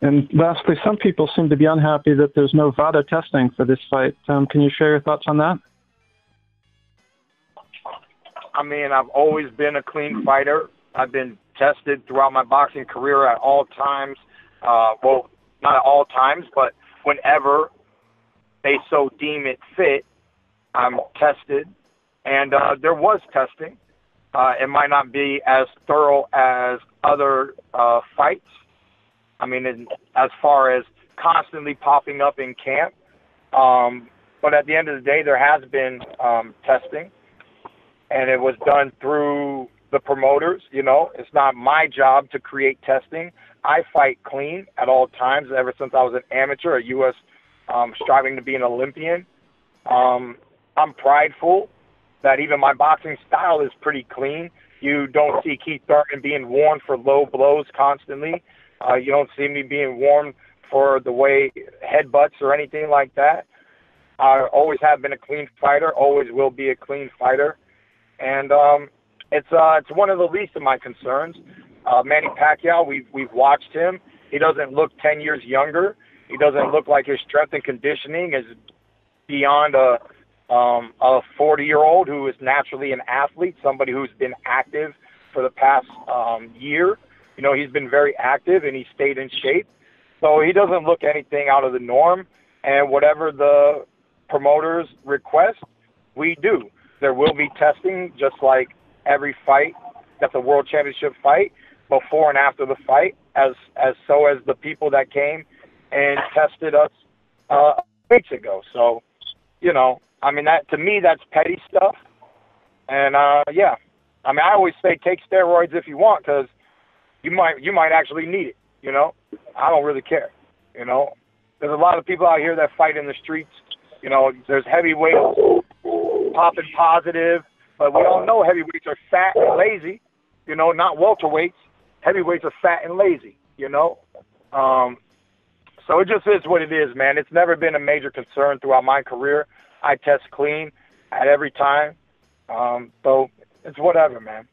And lastly, some people seem to be unhappy that there's no VADA testing for this fight. Can you share your thoughts on that? I mean, I've always been a clean fighter. I've been tested throughout my boxing career at all times. Well, not at all times, but whenever they so deem it fit, I'm tested. And there was testing. It might not be as thorough as other fights. I mean, as far as constantly popping up in camp. But at the end of the day, there has been testing. And it was done through the promoters, you know. It's not my job to create testing. I fight clean at all times ever since I was an amateur, a U.S. Striving to be an Olympian. I'm prideful that even my boxing style is pretty clean. You don't see Keith Thurman being warned for low blows constantly. You don't see me being warned for the way headbutts or anything like that. I always have been a clean fighter, always will be a clean fighter. And it's one of the least of my concerns. Manny Pacquiao, we've watched him. He doesn't look 10 years younger. He doesn't look like his strength and conditioning is beyond a 40-year-old who is naturally an athlete, somebody who's been active for the past year. You know, he's been very active and he stayed in shape. So he doesn't look anything out of the norm. And whatever the promoters request, we do. There will be testing, just like every fight that's a world championship fight, before and after the fight, as the people that came and tested us weeks ago. So, you know, I mean, that to me, that's petty stuff. And, yeah, I mean, I always say take steroids if you want, because you might actually need it, you know. I don't really care, you know. There's a lot of people out here that fight in the streets. You know, there's heavyweights popping positive, but we all know heavyweights are fat and lazy, you know, not welterweights. Heavyweights are fat and lazy, you know. So it just is what it is, man. It's never been a major concern throughout my career. I test clean at every time. So it's whatever, man.